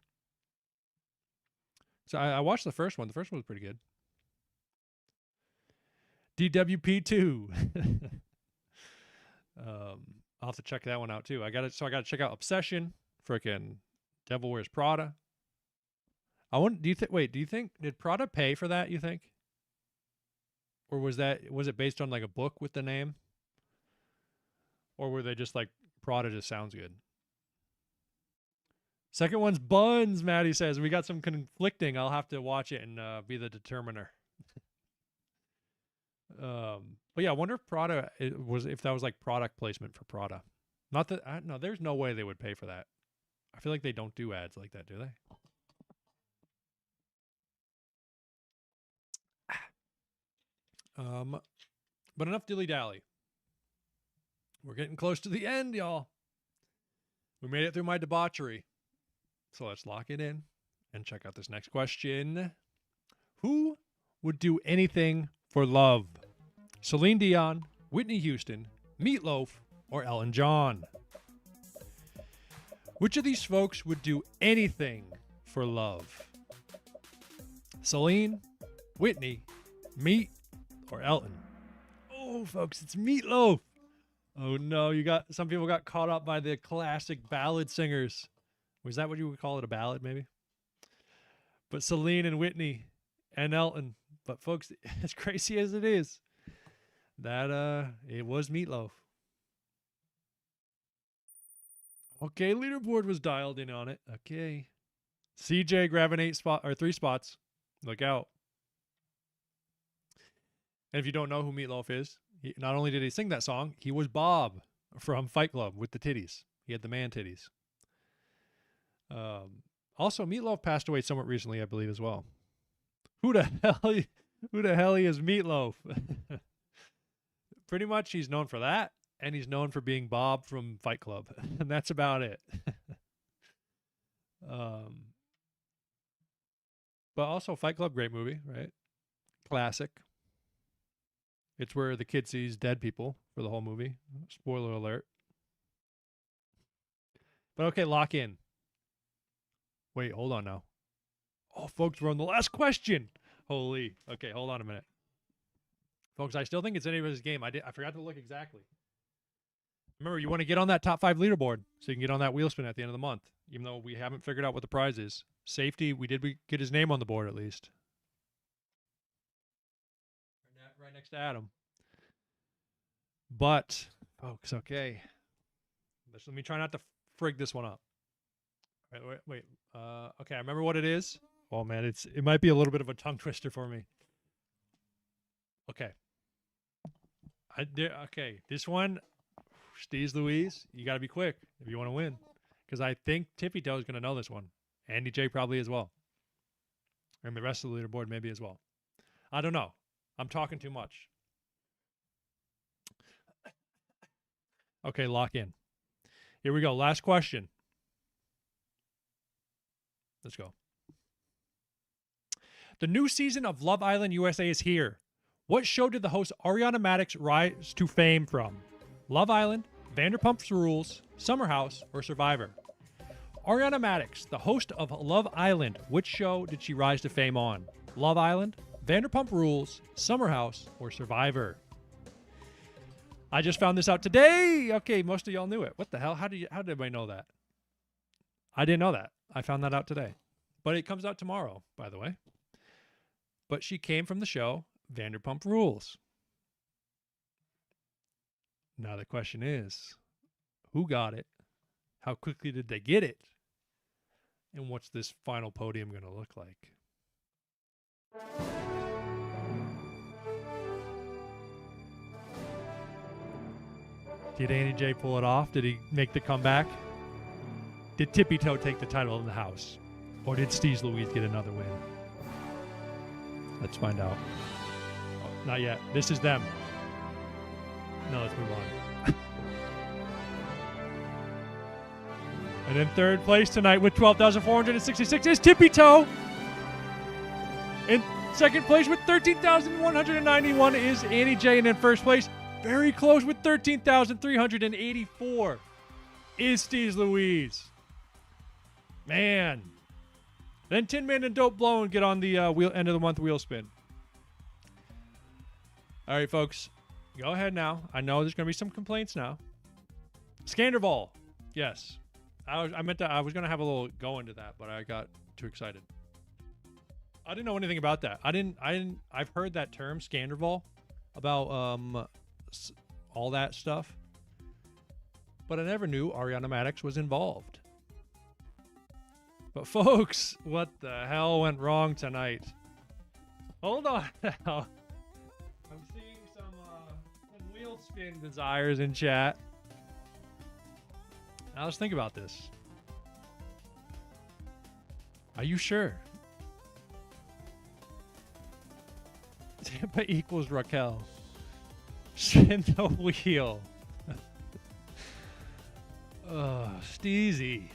So I watched the first one. The first one was pretty good. DWP2. I'll have to check that one out too. I got to check out Obsession, frickin' Devil Wears Prada. Do you think did Prada pay for that, you think? Or was it based on like a book with the name? Or were they just like Prada just sounds good? Second one's Buns, Maddie says. We got some conflicting. I'll have to watch it and be the determiner. But yeah, I wonder if Prada if that was like product placement for Prada. Not that no, there's no way they would pay for that. I feel like they don't do ads like that, do they? But enough dilly dally. We're getting close to the end, y'all. We made it through my debauchery. So let's lock it in and check out this next question. Who would do anything for love? Celine Dion, Whitney Houston, Meatloaf, or Elton John? Which of these folks would do anything for love? Celine, Whitney, Meat, or Elton? Oh, folks, it's Meatloaf. Oh no, some people got caught up by the classic ballad singers. Was that what you would call it, a ballad maybe? But Celine and Whitney and Elton. But folks, as crazy as it is, that it was Meatloaf. Okay, leaderboard was dialed in on it. Okay. CJ grabbing 3 spots. Look out. And if you don't know who Meatloaf is, not only did he sing that song, he was Bob from Fight Club with the titties. He had the man titties. Also, Meatloaf passed away somewhat recently, I believe, as well. Who the hell is Meatloaf? Pretty much he's known for that, and he's known for being Bob from Fight Club. And that's about it. But also Fight Club, great movie, right? Classic. It's where the kid sees dead people for the whole movie. Spoiler alert. But okay, lock in. Wait, hold on now. Oh, folks, we're on the last question. Holy. Okay, hold on a minute. Folks, I still think it's anybody's game. I forgot to look exactly. Remember, you want to get on that top 5 leaderboard so you can get on that wheel spin at the end of the month, even though we haven't figured out what the prize is. Safety, we get his name on the board at least. Right next to Adam. But, folks, okay. Let me try not to frig this one up. Wait. Okay, I remember what it is. Oh, man, it might be a little bit of a tongue twister for me. Okay. Okay, this one, Steez Louise, you got to be quick if you want to win. Because I think Tippy Toe is going to know this one. Andy J probably as well. And the rest of the leaderboard maybe as well. I don't know. I'm talking too much. Okay, lock in. Here we go. Last question. Let's go. The new season of Love Island USA is here. What show did the host Ariana Madix rise to fame from? Love Island, Vanderpump Rules, Summer House, or Survivor? Ariana Madix, the host of Love Island, which show did she rise to fame on? Love Island, Vanderpump Rules, Summer House, or Survivor? I just found this out today. Okay, most of y'all knew it. What the hell? How did everybody know that? I didn't know that. I found that out today. But it comes out tomorrow, by the way. But she came from the show Vanderpump Rules. Now the question is, who got it? How quickly did they get it? And what's this final podium going to look like? Did Andy J pull it off? Did he make the comeback? Did Tippy Toe take the title in the house? Or did Steez Louise get another win? Let's find out. Oh, not yet. This is them. No, let's move on. And in third place tonight with 12,466 is Tippy Toe. In second place with 13,191 is Annie J. And in first place, very close with 13,384 is Steez Louise. Man. Then Tin Man and Dope Blown get on the end of the month wheel spin. All right, folks. Go ahead now. I know there's going to be some complaints now. Scanderval. Yes. I was going to have a little go into that, but I got too excited. I didn't know anything about that. I've heard that term, Scanderval, about all that stuff. But I never knew Ariana Madix was involved. But folks, what the hell went wrong tonight? Hold on now. I'm seeing some wheel spin desires in chat. Now let's think about this. Are you sure? Tampa equals Raquel. Spin the wheel. Steezy.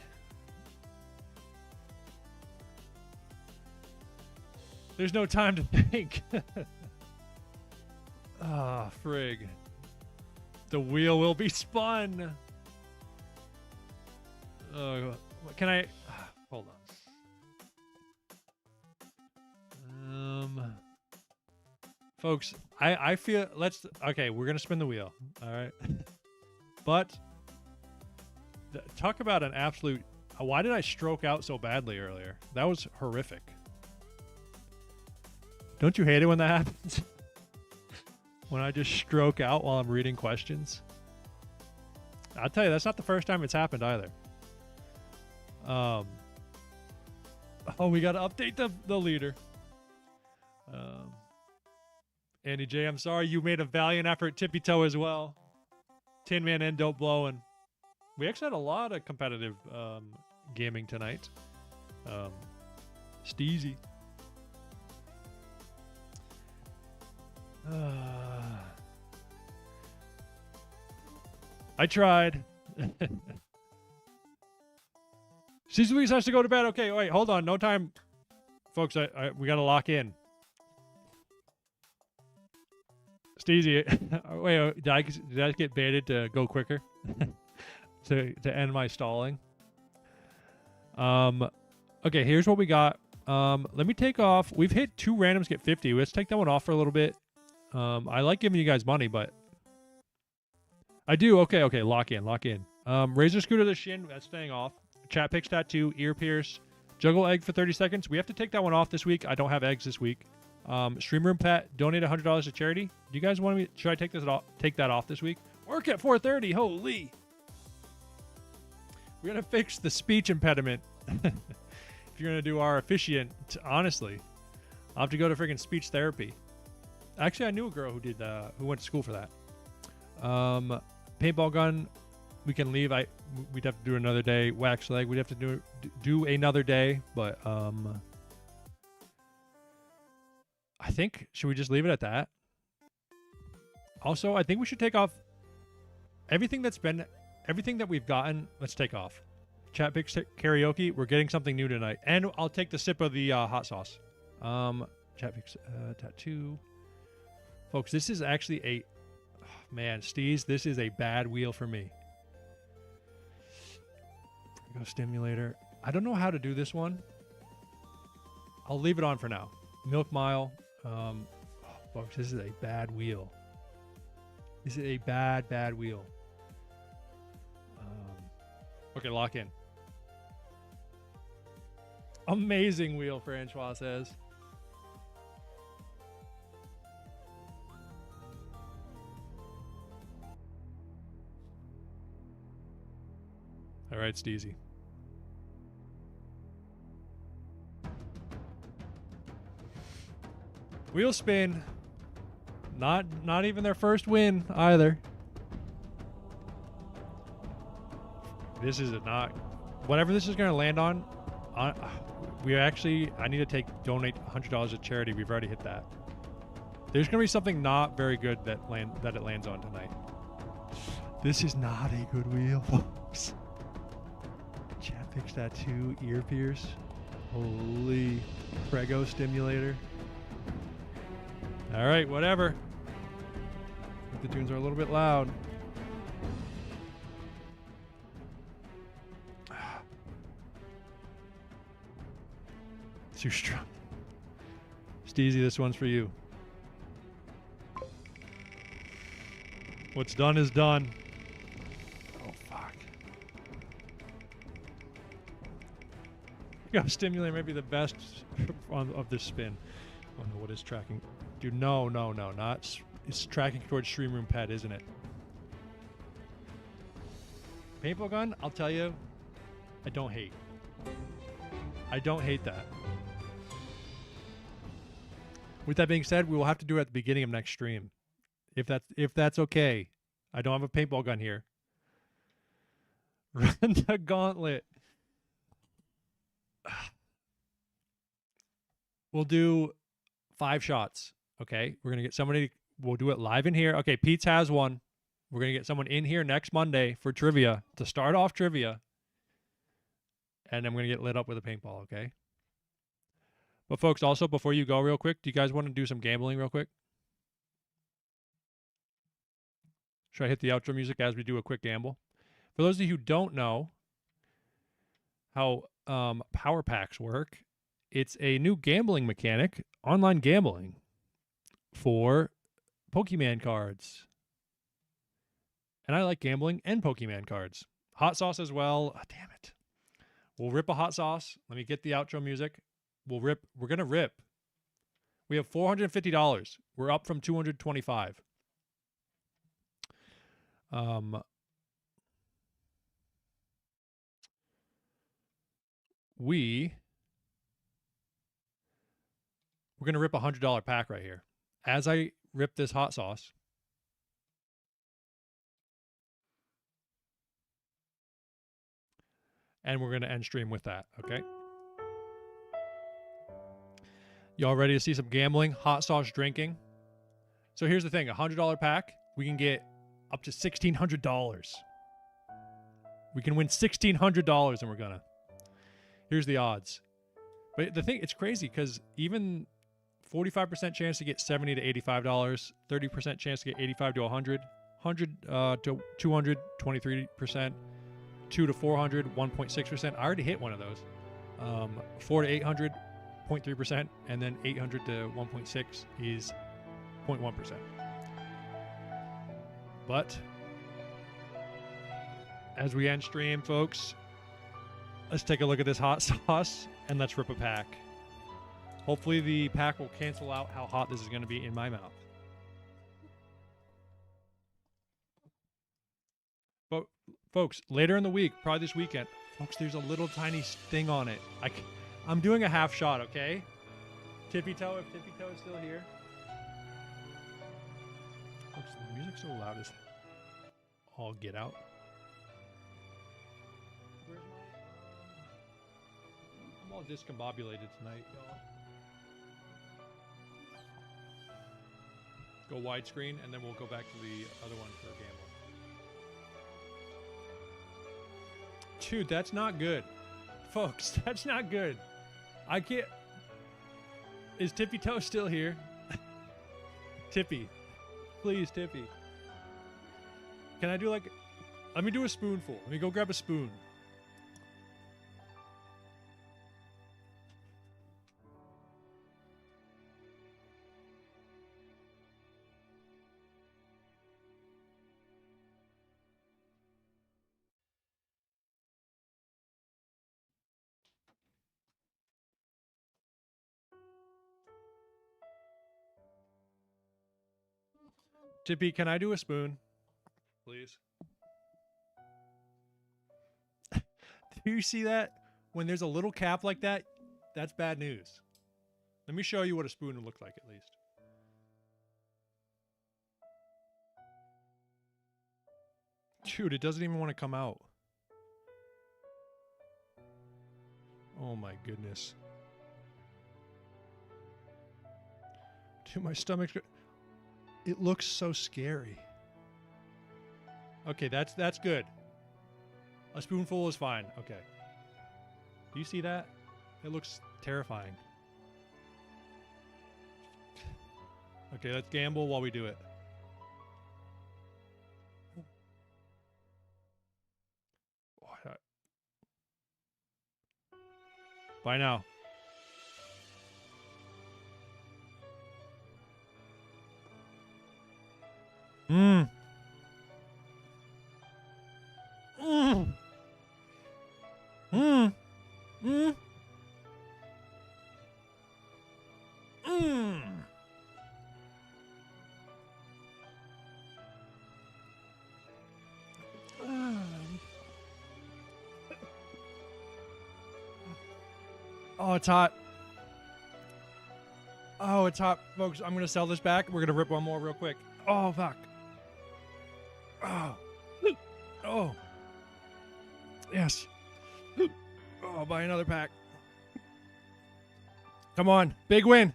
There's no time to think. Ah, frig. The wheel will be spun. Can I... hold on. Folks, I feel... Okay, we're going to spin the wheel. All right. But... talk about an absolute... why did I stroke out so badly earlier? That was horrific. Don't you hate it when that happens? When I just stroke out while I'm reading questions? I'll tell you, that's not the first time it's happened either. Oh, we got to update the leader. Andy J, I'm sorry. You made a valiant effort. Tippy toe as well. Tin Man and Dope Blowing. We actually had a lot of competitive gaming tonight. Steezy. I tried. Cecil Louise has to go to bed. Okay, wait, hold on. No time. Folks, we got to lock in. Steezy. Wait, did I get baited to go quicker? to end my stalling? Okay, here's what we got. Let me take off. We've hit 2 randoms get 50. Let's take that one off for a little bit. I like giving you guys money, but I do. Okay, lock in. Razor scooter the shin, that's staying off. Chat picks tattoo, ear pierce, juggle egg for 30 seconds. We have to take that one off this week. I don't have eggs this week. Stream room pet, donate $100 to charity. Do you guys want me? Should I take that off this week? Work at 4:30. Holy. We gotta fix the speech impediment. If you're gonna do our officiant, honestly, I'll have to go to freaking speech therapy. Actually, I knew a girl who went to school for that. Paintball gun, we can leave. We'd have to do another day. Wax leg, we'd have to do another day. But I think, should we just leave it at that? Also, I think we should take off everything that we've gotten. Let's take off. Chat picks karaoke. We're getting something new tonight, and I'll take the sip of the hot sauce. Chat picks tattoo. Folks, this is actually man, Steez, this is a bad wheel for me. Go stimulator. I don't know how to do this one. I'll leave it on for now. Milk mile. Folks, this is a bad wheel. This is a bad wheel. Okay, lock in. Amazing wheel, Francois says. All right, Steezy. Wheel spin. Not even their first win either. This is not whatever this is going to land on. I need to donate $100 to charity. We've already hit that. There's going to be something not very good that it lands on tonight. This is not a good wheel, folks. Chat picks tattoo, ear pierce. Holy Prego stimulator. All right, whatever. I think the tunes are a little bit loud. Too strong. Steezy, this one's for you. What's done is done. Oh, fuck. Yeah, stimulator may be the best of this spin. Oh no, what is tracking? Dude, no, not. It's tracking towards Stream Room Pet, isn't it? Paintball gun, I'll tell you, I don't hate. I don't hate that. With that being said, we will have to do it at the beginning of next stream. If that's okay. I don't have a paintball gun here. Run the gauntlet. We'll do 5 shots. Okay. We're going to get somebody. We'll do it live in here. Okay. Pete's has one. We're going to get someone in here next Monday for trivia to start off trivia. And I'm going to get lit up with a paintball. Okay. But folks, also before you go real quick, do you guys want to do some gambling real quick? Should I hit the outro music as we do a quick gamble? For those of you who don't know how power packs work, it's a new gambling mechanic, online gambling for Pokemon cards. And I like gambling and Pokemon cards. Hot sauce as well. Oh, damn it. We'll rip a hot sauce. Let me get the outro music. We're going to rip. We have $450. We're up from $225. We're going to rip a $100 pack right here. As I rip this hot sauce, and we're going to end stream with that, okay? Y'all ready to see some gambling, hot sauce drinking? So here's the thing, a $100 pack, we can get up to $1,600. We can win $1,600 and we're gonna. Here's the odds. But the thing, it's crazy because even 45% chance to get $70 to $85, 30% chance to get 85 to 100, 100 to 200, 23%, 2 to 400, 1.6%. I already hit one of those. 4 to 800, 0.3%, and then 800 to 1.6 is 0.1%. But as we end stream, folks, let's take a look at this hot sauce and let's rip a pack. Hopefully the pack will cancel out how hot this is going to be in my mouth. But folks, later in the week, probably this weekend, folks, there's a little tiny sting on it. I'm doing a half shot, okay? Tippy Toe, if Tippy Toe is still here. Folks, the music's so loud as all get out. Where's my... I'm all discombobulated tonight, y'all. Go widescreen, and then we'll go back to the other one for gambling. Dude, that's not good. Folks, that's not good. I can't... Is Tippy Toe still here? Tippy. Please, Tippy. Can I do like... Let me do a spoonful. Let me go grab a spoon. Tippy, can I do a spoon? Please. Do you see that? When there's a little cap like that, that's bad news. Let me show you what a spoon would look like at least. Dude, it doesn't even want to come out. Oh my goodness. Dude, my stomach's... It looks so scary. Okay, that's good. A spoonful is fine. Okay. Do you see that? It looks terrifying. Okay, let's gamble while we do it. Bye now. Mmm. Mmm. Mmm. Mmm. Mmm. Oh, it's hot. Oh, it's hot. Folks, I'm going to sell this back. We're going to rip one more real quick. Oh, fuck. Oh. Oh. Yes. Oh, buy another pack. Come on. Big win.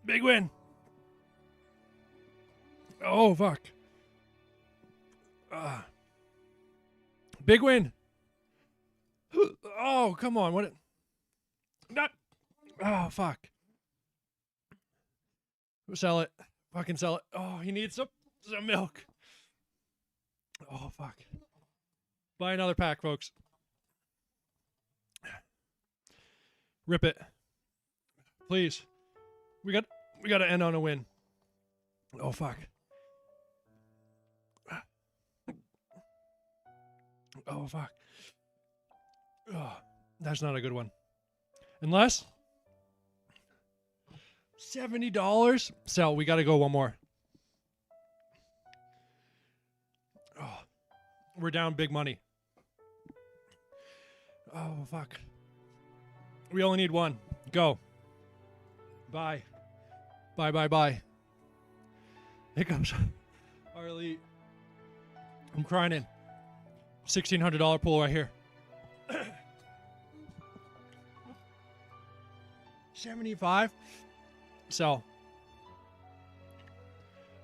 Big win. Oh, fuck. Big win. Oh, come on. What? Not. Oh, fuck. Sell it. Fucking sell it. Oh, he needs some milk. Oh, fuck. Buy another pack, folks. Rip it. Please. We got to end on a win. Oh, fuck. Oh, fuck. Oh, that's not a good one. Unless $70. Sell. We got to go one more. Oh, we're down big money. Oh, fuck. We only need one. Go. Bye. Bye, bye, bye. Here comes our elite. I'm crying in. $1,600 pool right here. 75. Sell.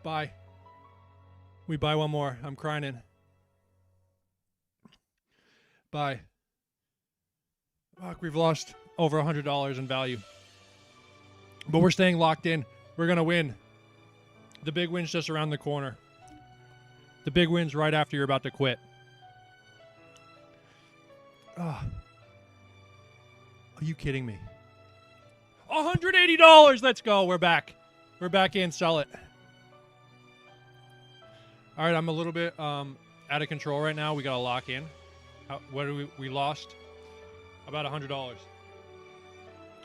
Buy. We buy one more. I'm crying in. Buy. Fuck, we've lost over $100 in value. But we're staying locked in. We're going to win. The big win's just around the corner. The big win's right after you're about to quit. Oh. Are you kidding me? $180. Let's go. We're back. We're back in. Sell it. All right. I'm a little bit out of control right now. We got to lock in. What do we lost? About $100.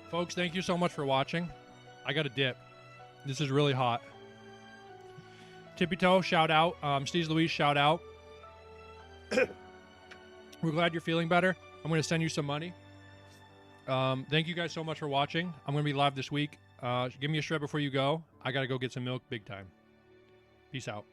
Folks, thank you so much for watching. I got a dip. This is really hot. Tippy Toe, shout out. Steve's Louise, shout out. We're glad you're feeling better. I'm going to send you some money. Thank you guys so much for watching. I'm going to be live this week. Give me a shred before you go. I got to go get some milk big time. Peace out.